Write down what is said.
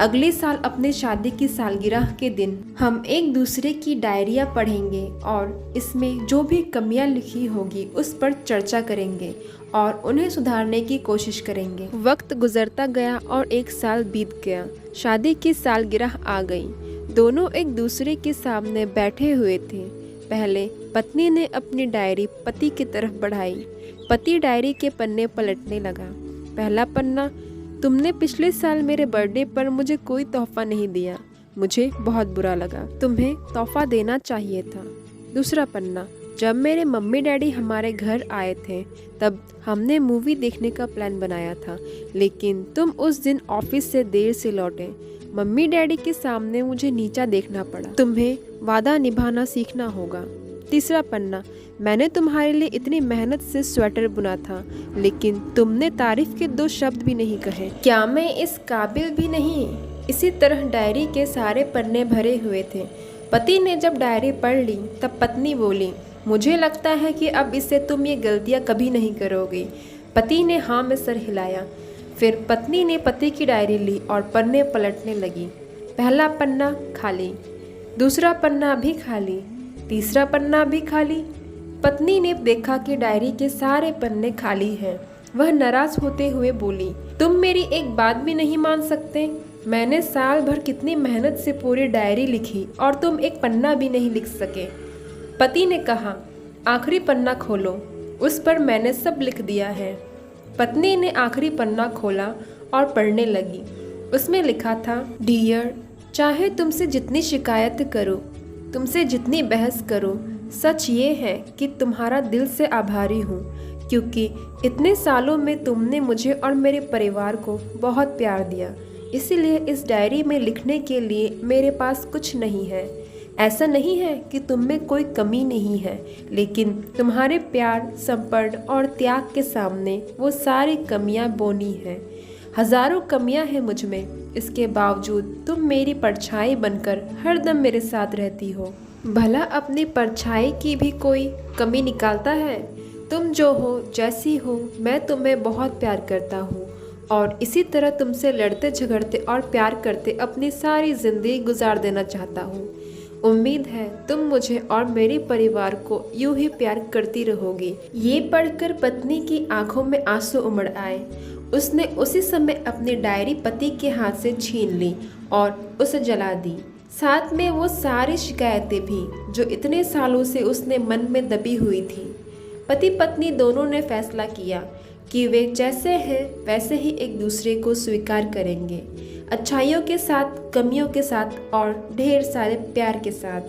अगले साल अपने शादी की सालगिरह के दिन हम एक दूसरे की डायरिया पढ़ेंगे और इसमें जो भी कमियां लिखी होगी उस पर चर्चा करेंगे और उन्हें सुधारने की कोशिश करेंगे। वक्त गुजरता गया और एक साल बीत गया। शादी की सालगिरह आ गई। दोनों एक दूसरे के सामने बैठे हुए थे। पहले पत्नी ने अपनी डायरी पति की तरफ बढ़ाई। पति डायरी के पन्ने पलटने लगा। पहला पन्ना, तुमने पिछले साल मेरे बर्थडे पर मुझे कोई तोहफा नहीं दिया। मुझे बहुत बुरा लगा। तुम्हें तोहफा देना चाहिए था। दूसरा पन्ना, जब मेरे मम्मी डैडी हमारे घर आए थे तब हमने मूवी देखने का प्लान बनाया था, लेकिन तुम उस दिन ऑफिस से देर से लौटे। मम्मी डैडी के सामने मुझे नीचा देखना पड़ा। तुम्हें वादा निभाना सीखना होगा। तीसरा पन्ना, मैंने तुम्हारे लिए इतनी मेहनत से स्वेटर बुना था, लेकिन तुमने तारीफ के 2 शब्द भी नहीं कहे। क्या मैं इस काबिल भी नहीं? इसी तरह डायरी के सारे पन्ने भरे हुए थे। पति ने जब डायरी पढ़ ली तब पत्नी बोली, मुझे लगता है कि अब इससे तुम ये गलतियाँ कभी नहीं करोगे। पति ने हाँ में सर हिलाया। फिर पत्नी ने पति की डायरी ली और पन्ने पलटने लगी। पहला पन्ना खाली, दूसरा पन्ना भी खाली, तीसरा पन्ना भी खाली। पत्नी ने देखा कि डायरी के सारे पन्ने खाली हैं। वह नाराज होते हुए बोली, तुम मेरी एक बात भी नहीं मान सकते? मैंने साल भर कितनी मेहनत से पूरी डायरी लिखी और तुम एक पन्ना भी नहीं लिख सके। पति ने कहा, आखिरी पन्ना खोलो, उस पर मैंने सब लिख दिया है। पत्नी ने आखिरी पन्ना खोला और पढ़ने लगी। उसमें लिखा था, डियर, चाहे तुमसे जितनी शिकायत करो, तुमसे जितनी बहस करो, सच ये है कि तुम्हारा दिल से आभारी हूँ, क्योंकि इतने सालों में तुमने मुझे और मेरे परिवार को बहुत प्यार दिया। इसीलिए इस डायरी में लिखने के लिए मेरे पास कुछ नहीं है। ऐसा नहीं है कि तुम में कोई कमी नहीं है, लेकिन तुम्हारे प्यार, समर्पण और त्याग के सामने वो सारी कमियां बोनी हैं। हजारों कमियां हैं मुझ में, इसके बावजूद तुम मेरी परछाई बनकर हरदम मेरे साथ रहती हो। भला अपनी परछाई की भी कोई कमी निकालता है? तुम जो हो, जैसी हो, मैं तुम्हें बहुत प्यार करता हूँ और इसी तरह तुमसे लड़ते झगड़ते और प्यार करते अपनी सारी जिंदगी गुजार देना चाहता हूँ। उम्मीद है तुम मुझे और मेरे परिवार को यूं ही प्यार करती रहोगी। ये पढ़कर पत्नी की आंखों में आंसू उमड़ आए। उसने उसी समय अपनी डायरी पति के हाथ से छीन ली और उसे जला दी, साथ में वो सारी शिकायतें भी जो इतने सालों से उसने मन में दबी हुई थी। पति पत्नी दोनों ने फैसला किया कि वे जैसे हैं वैसे ही एक दूसरे को स्वीकार करेंगे, अच्छाइयों के साथ, कमियों के साथ और ढेर सारे प्यार के साथ।